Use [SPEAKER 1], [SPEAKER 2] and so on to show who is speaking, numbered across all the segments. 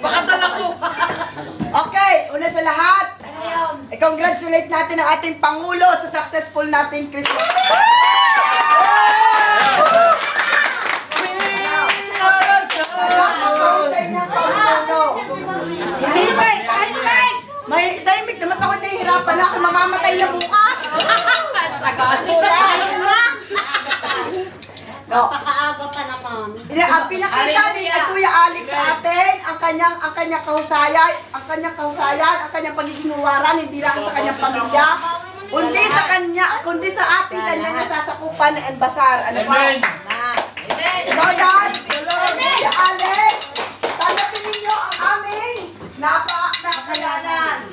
[SPEAKER 1] Baka dala ko.
[SPEAKER 2] Okay, una sa lahat, i-congratulate natin ang ating Pangulo sa successful nating Christmas. Hindi, Mike! May timing naman ako, nahihirapan na ako, mamamatay na bukas.
[SPEAKER 3] Napakaaga pa naman.
[SPEAKER 2] Pinakita ni Kuya Alex sa atin ang kanyang kahusayan, ang kanyang pagiging huwaran, hindi lang sa kanyang pamilya, kundi sa kanya, kundi sa ating kanyang nasasakupan ng Enbasar. Ano ba? So yan, Kuya Alex, tanggapin ninyo ang aming nakayanan.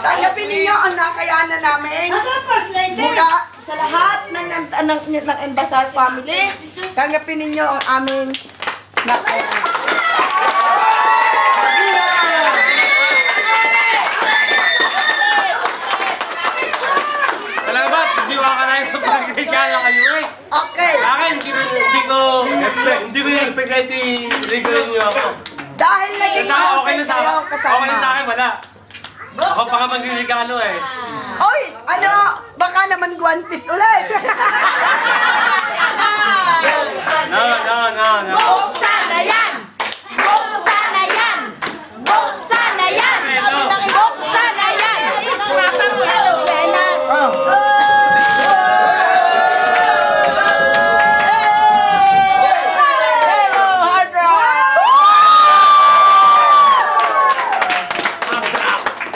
[SPEAKER 2] Tanggapin ninyo ang nakayanan namin. Mula sa lahat ng Enbasar family, tanggapin ninyo ang aming nakayanan.
[SPEAKER 4] Salamat! Hindi ko akalain sa pagkikala kayo eh.
[SPEAKER 2] Okay.
[SPEAKER 4] Akin, hindi ko i-expect na i-regular niyo ako.
[SPEAKER 2] Dahil naging
[SPEAKER 4] Okay na sa
[SPEAKER 2] kayo kasama.
[SPEAKER 4] Okay na sa akin, wala. Ako pa nga magregalo eh.
[SPEAKER 2] Oy, ano, baka naman one piece ulit.
[SPEAKER 4] No.
[SPEAKER 3] Buksan na yan! Buksan na yan! Buksan na yan! Buksan na yan!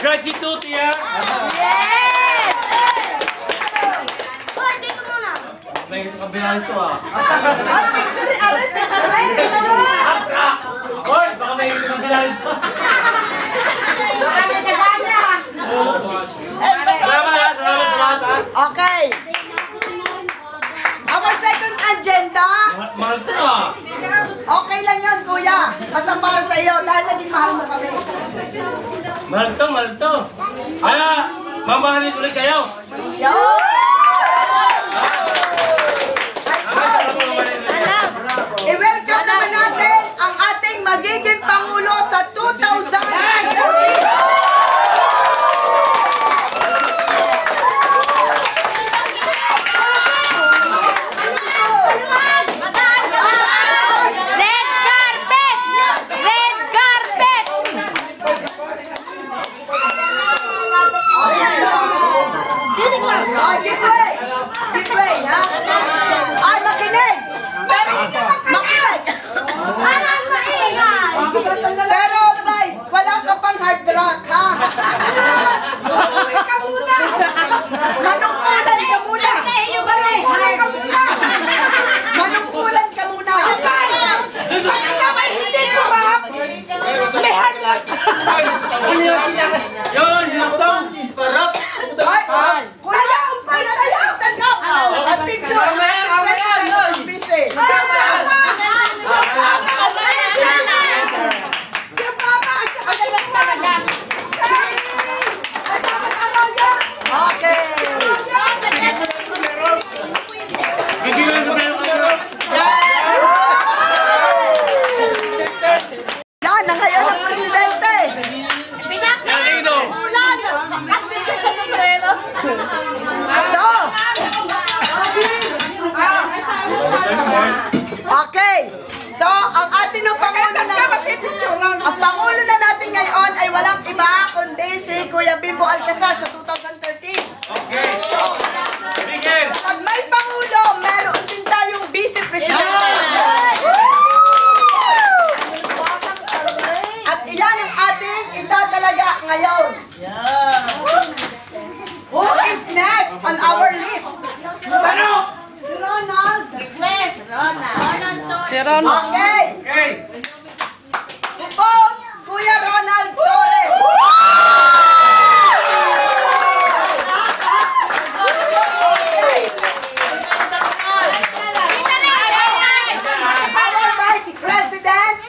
[SPEAKER 4] Gratitude ya!
[SPEAKER 3] Yes! Hoy, dito muna.
[SPEAKER 4] May kabila ito ah.
[SPEAKER 2] Ay, picture,
[SPEAKER 4] Hoy, baka may kabila ito. Salamat sa lahat ha.
[SPEAKER 2] Okay. Our second agenda.
[SPEAKER 4] Mahal to ah.
[SPEAKER 2] Okay lang yan, kuya. Basta para sa iyo, dahil naging mahal mo kami.
[SPEAKER 4] Mahal to. Kaya, mamahalin ulit kayo.
[SPEAKER 2] Yo! I-welcome naman natin ang ating magiging Pangulo sa 2019. Give way, ha? Ay, makinig! Makinig! Pero, guys, wala ka pang hard rock, ha? Uuwi ka muna! Manungkulan ka muna! Manungkulan ka muna! Manungkulan ka muna! Hindi ko rap! May hard rock!
[SPEAKER 4] Yun, tong! Parap!
[SPEAKER 2] Ay! Kuya! Stand up! Ang picture! Busy! Okay! Yan ang ngayon ng presidente! So, okay. So, ang ating ang Pangulo na natin ngayon ay walang iba kundi si Kuya Bimbo Alcazar sa 2013.
[SPEAKER 4] Okay.
[SPEAKER 2] So,
[SPEAKER 4] Begin!
[SPEAKER 2] pag may Pangulo, meron din tayong Vice President. At iyan ang ating itadalaga ngayon. Who is next on our list? Ronald.
[SPEAKER 1] Si Ronald.
[SPEAKER 2] Okay.
[SPEAKER 4] Okay!
[SPEAKER 2] Vote Kuya Ronald Torres.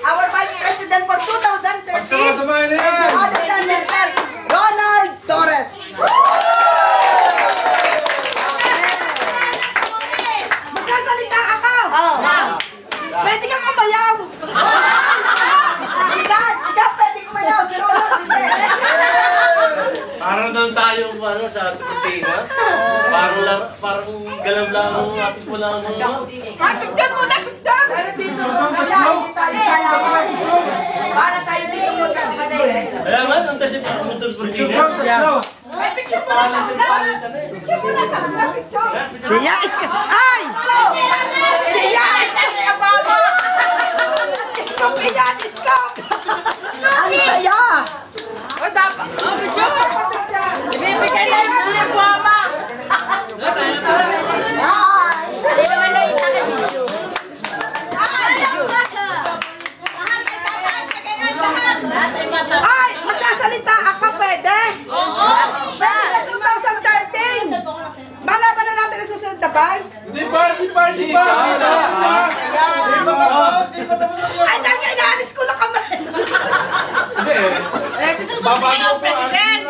[SPEAKER 2] Our Vice President for 2013.
[SPEAKER 4] Pagsama-samahin na yan!
[SPEAKER 2] Other than Mr. Ronald Torres.
[SPEAKER 3] Magsasalita ako!
[SPEAKER 2] Oh.
[SPEAKER 3] Pwede kang mabayaw!
[SPEAKER 4] galaw lang ang ating po lang mga.
[SPEAKER 2] Picture muna, picture! Pero dito po, kaya hindi tayo salamat. Para tayo dito magkakadali.
[SPEAKER 4] Kaya nga, ang kasi motor for
[SPEAKER 2] Picture muna, picture muna, picture.
[SPEAKER 3] Siya iska. Ay! Siya iska. Scoop yan, scoop.
[SPEAKER 2] Ang saya!
[SPEAKER 3] O dapat. Bibigay lang ng mama. Ay, magsasalita ako, pwede? Oo. Pwede sa 2013. Malaman na natin ang susunod na vice.
[SPEAKER 1] Di ba?
[SPEAKER 3] Ay, dahil nga inaalis ko na kami.
[SPEAKER 5] Susunod na yung president!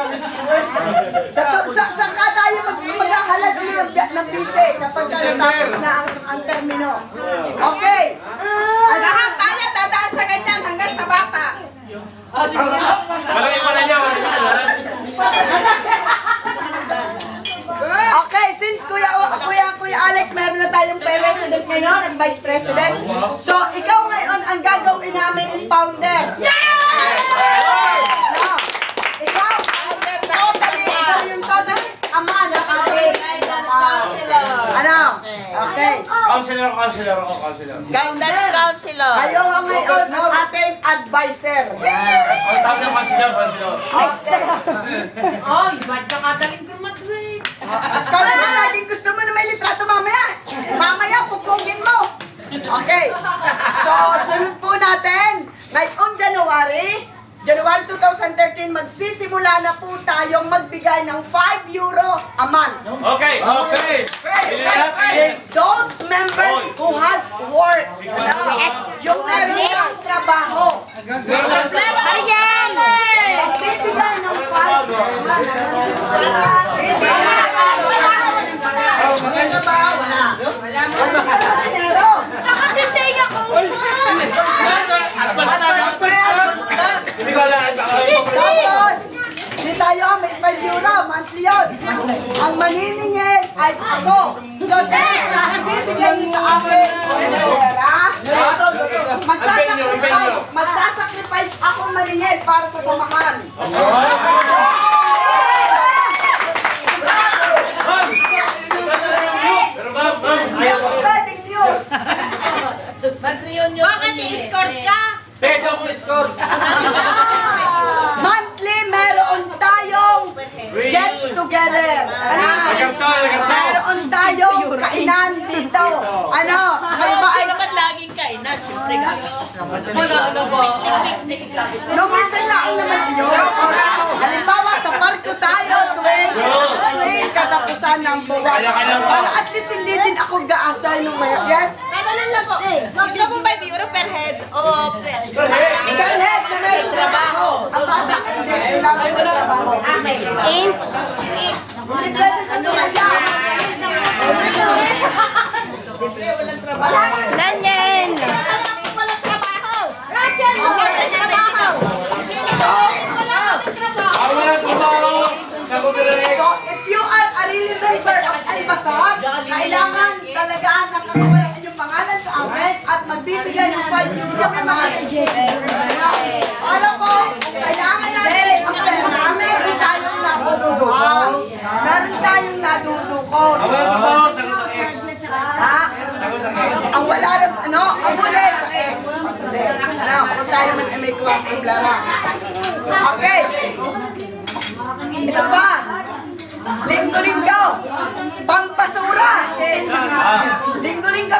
[SPEAKER 2] Saka tayo maghahalag ng bise kapag natapos na ang termino. Okay. Lahat tayo dadaan sa ganyan hanggang sa bata.
[SPEAKER 4] Walang iba na niya.
[SPEAKER 2] Okay, since Kuya Alex, meron na tayong president ngayon and vice president. So, ikaw ngayon ang gagawin namin founder. No, ikaw yung totally ama na ating ano? Okay.
[SPEAKER 4] Counselor ako.
[SPEAKER 3] Guidance counselor.
[SPEAKER 2] Kayo ang ngayon ang ating advisor.
[SPEAKER 4] Ang tawag ng counselor.
[SPEAKER 5] Ay, ba't ka kadaling graduate?
[SPEAKER 2] Kung laging gusto mo na may litrato mamaya pupugin mo. Okay. So, sunod po natin. Ngayong January 2013, magsisimula na po tayong magbigay ng €5 a month.
[SPEAKER 4] Okay.
[SPEAKER 2] Those members who has work. Yung meron ng trabaho.
[SPEAKER 5] Ayan!
[SPEAKER 2] Magbibigay ng
[SPEAKER 5] Nakatitig ako!
[SPEAKER 2] Tapos, di tayo may €5 monthly yun. Ang maniningil ay ako. So, dahil ibibigay niyo sa akin, magsasacrifice akong maningil para sa samahan. Ayaw ko pwedeng views.
[SPEAKER 5] Bakit i-escort ka?
[SPEAKER 4] Pwede ako score.
[SPEAKER 2] Monthly, meron tayong get together. Meron tayong kainan dito. Ano? Kayo ba ay...
[SPEAKER 3] naman laging kainan? Siyempre
[SPEAKER 2] Nung minsan lang naman yun. Halimbawa, sa parko tayo tuwing katapusan ng buwan. Para at least hindi din ako gaasay nung may... Yes?
[SPEAKER 3] Kailan lang po? Wag lang po €5 per head o per
[SPEAKER 2] Dahil na may trabaho. Ang bata hindi. Wala may trabaho. Libre na sa sumaya. Libre, walang trabaho.
[SPEAKER 3] Daniel!
[SPEAKER 5] Walang trabaho! Rachel! Walang trabaho!
[SPEAKER 2] So, if you are a really member of Almasar, kailangan talagaan na kakuha ang inyong pangalan sa amin at magbibigay ng €5 kami mga alam ko, kailangan natin ang pera namin, meron tayong nadudukot. Meron tayong nadudukot. Ha? Ang wala rin, ang huli sa ex. Kung tayo man ay may kuwang problema. Okay. Ito pa. Linggo-linggo. Pampasura. Linggo-linggo.